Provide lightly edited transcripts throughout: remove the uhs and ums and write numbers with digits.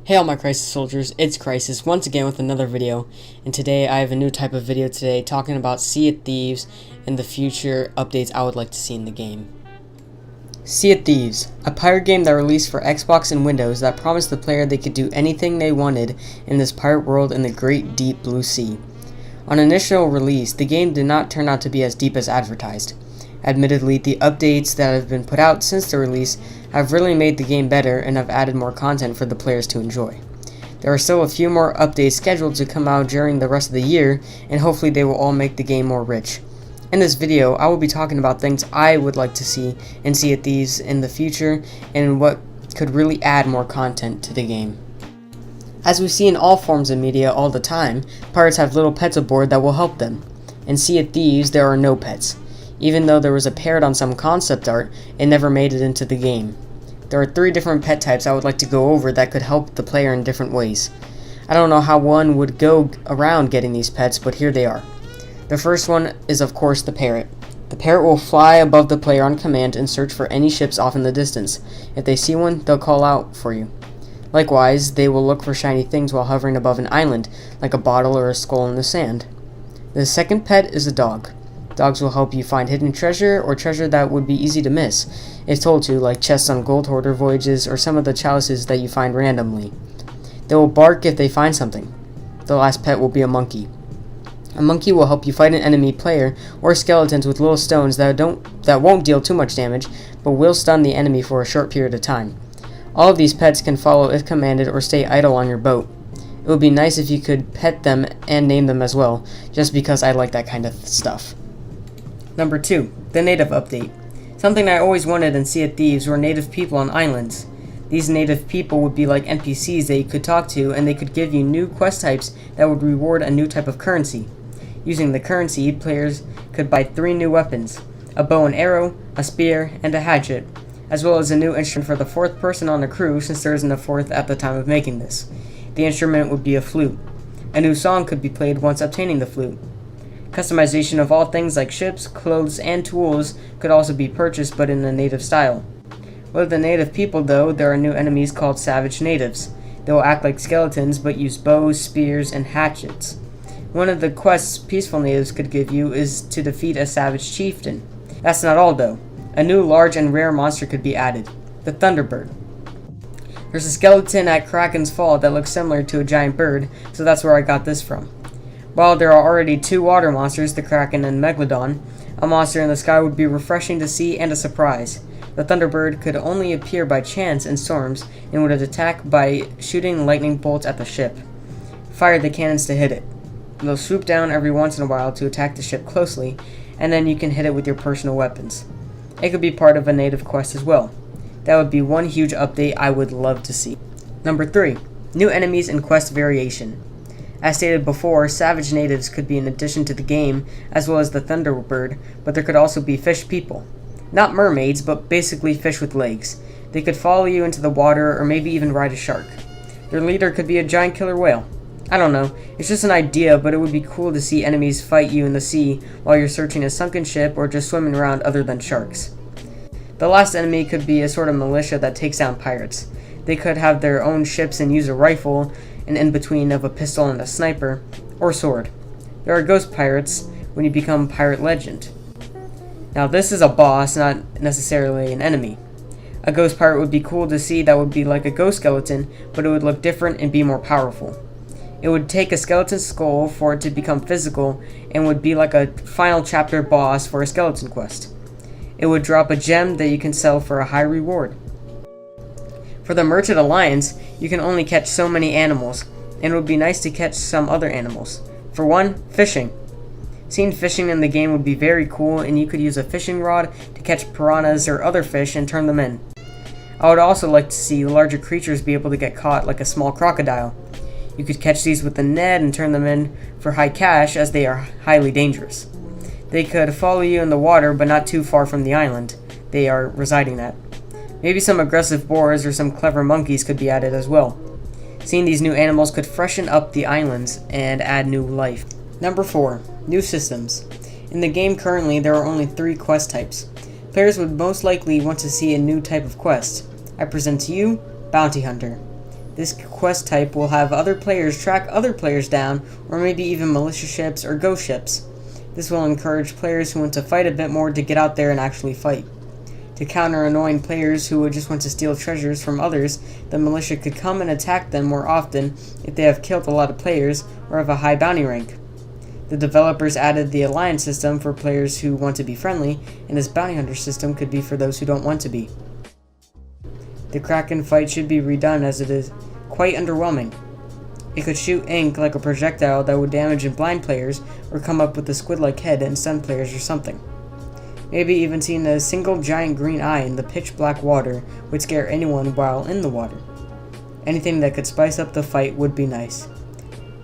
Hey all my Crisis soldiers, it's Crisis once again with another video, and today I have a new type of video today talking about Sea of Thieves and the future updates I would like to see in the game. Sea of Thieves, a pirate game that released for Xbox and Windows that promised the player they could do anything they wanted in this pirate world in the great deep blue sea. On initial release, the game did not turn out to be as deep as advertised. Admittedly, the updates that have been put out since the release have really made the game better and have added more content for the players to enjoy. There are still a few more updates scheduled to come out during the rest of the year, and hopefully they will all make the game more rich. In this video, I will be talking about things I would like to see in Sea of Thieves in the future and what could really add more content to the game. As we see in all forms of media all the time, pirates have little pets aboard that will help them. In Sea of Thieves, there are no pets. Even though there was a parrot on some concept art, it never made it into the game. There are 3 different pet types I would like to go over that could help the player in different ways. I don't know how one would go around getting these pets, but here they are. The first one is of course the parrot. The parrot will fly above the player on command and search for any ships off in the distance. If they see one, they'll call out for you. Likewise, they will look for shiny things while hovering above an island, like a bottle or a skull in the sand. The second pet is a dog. Dogs will help you find hidden treasure or treasure that would be easy to miss, if told to, like chests on gold hoarder voyages or some of the chalices that you find randomly. They will bark if they find something. The last pet will be a monkey. A monkey will help you fight an enemy player or skeletons with little stones that won't deal too much damage, but will stun the enemy for a short period of time. All of these pets can follow if commanded or stay idle on your boat. It would be nice if you could pet them and name them as well, just because I like that kind of stuff. Number 2, the native update. Something I always wanted in Sea of Thieves were native people on islands. These native people would be like NPCs that you could talk to, and they could give you new quest types that would reward a new type of currency. Using the currency, players could buy 3 new weapons: a bow and arrow, a spear, and a hatchet, as well as a new instrument for the 4th person on the crew, since there isn't a 4th at the time of making this. The instrument would be a flute. A new song could be played once obtaining the flute. Customization of all things like ships, clothes, and tools could also be purchased, but in a native style. With the native people though, there are new enemies called savage natives. They will act like skeletons but use bows, spears, and hatchets. One of the quests peaceful natives could give you is to defeat a savage chieftain. That's not all though. A new large and rare monster could be added: the Thunderbird. There's a skeleton at Kraken's Fall that looks similar to a giant bird, so that's where I got this from. While there are already 2 water monsters, the Kraken and Megalodon, a monster in the sky would be refreshing to see and a surprise. The Thunderbird could only appear by chance in storms and would attack by shooting lightning bolts at the ship. Fire the cannons to hit it. They'll swoop down every once in a while to attack the ship closely, and then you can hit it with your personal weapons. It could be part of a native quest as well. That would be one huge update I would love to see. Number 3, new enemies and quest variation. As stated before, savage natives could be an addition to the game, as well as the Thunderbird, but there could also be fish people. Not mermaids, but basically fish with legs. They could follow you into the water, or maybe even ride a shark. Their leader could be a giant killer whale. I don't know, it's just an idea, but it would be cool to see enemies fight you in the sea while you're searching a sunken ship or just swimming around other than sharks. The last enemy could be a sort of militia that takes down pirates. They could have their own ships and use a rifle, an in-between of a pistol and a sniper, or sword. There are ghost pirates when you become pirate legend. Now this is a boss, not necessarily an enemy. A ghost pirate would be cool to see that would be like a ghost skeleton, but it would look different and be more powerful. It would take a skeleton skull for it to become physical and would be like a final chapter boss for a skeleton quest. It would drop a gem that you can sell for a high reward. For the Merchant Alliance, you can only catch so many animals, and it would be nice to catch some other animals. For one, fishing. Seeing fishing in the game would be very cool, and you could use a fishing rod to catch piranhas or other fish and turn them in. I would also like to see larger creatures be able to get caught, like a small crocodile. You could catch these with a net and turn them in for high cash, as they are highly dangerous. They could follow you in the water, but not too far from the island they are residing at. Maybe some aggressive boars or some clever monkeys could be added as well. Seeing these new animals could freshen up the islands and add new life. Number 4, new systems. In the game currently, there are only 3 quest types. Players would most likely want to see a new type of quest. I present to you Bounty Hunter. This quest type will have other players track other players down, or maybe even militia ships or ghost ships. This will encourage players who want to fight a bit more to get out there and actually fight. To counter annoying players who would just want to steal treasures from others, the militia could come and attack them more often if they have killed a lot of players or have a high bounty rank. The developers added the alliance system for players who want to be friendly, and this bounty hunter system could be for those who don't want to be. The Kraken fight should be redone as it is quite underwhelming. It could shoot ink like a projectile that would damage and blind players, or come up with a squid-like head and stun players or something. Maybe even seeing a single giant green eye in the pitch-black water would scare anyone while in the water. Anything that could spice up the fight would be nice.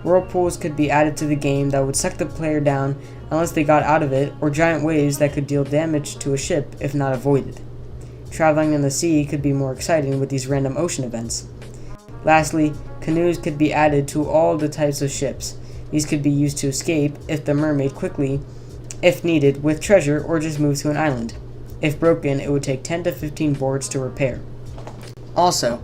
Whirlpools could be added to the game that would suck the player down unless they got out of it, or giant waves that could deal damage to a ship if not avoided. Traveling in the sea could be more exciting with these random ocean events. Lastly, canoes could be added to all the types of ships. These could be used to escape if the mermaid quickly, if needed, with treasure, or just move to an island. If broken, it would take 10 to 15 boards to repair. Also,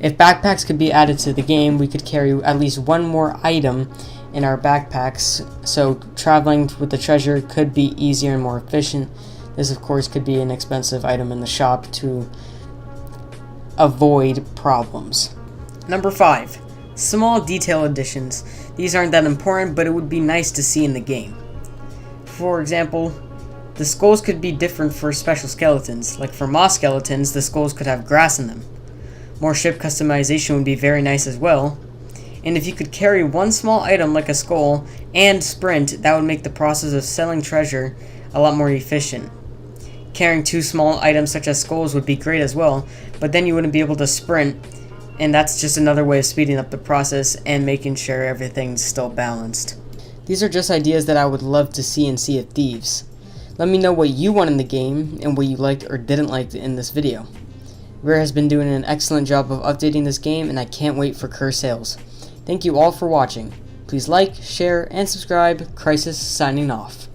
if backpacks could be added to the game, we could carry at least one more item in our backpacks, so traveling with the treasure could be easier and more efficient. This, of course, could be an expensive item in the shop to avoid problems. Number 5. Small detail additions. These aren't that important, but it would be nice to see in the game. For example, the skulls could be different for special skeletons. Like for moss skeletons, the skulls could have grass in them. More ship customization would be very nice as well. And if you could carry one small item like a skull and sprint, that would make the process of selling treasure a lot more efficient. Carrying two small items such as skulls would be great as well, but then you wouldn't be able to sprint, and that's just another way of speeding up the process and making sure everything's still balanced. These are just ideas that I would love to see in Sea of Thieves. Let me know what you want in the game and what you liked or didn't like in this video. Rare has been doing an excellent job of updating this game, and I can't wait for Curse sales. Thank you all for watching. Please like, share, and subscribe. Crisis signing off.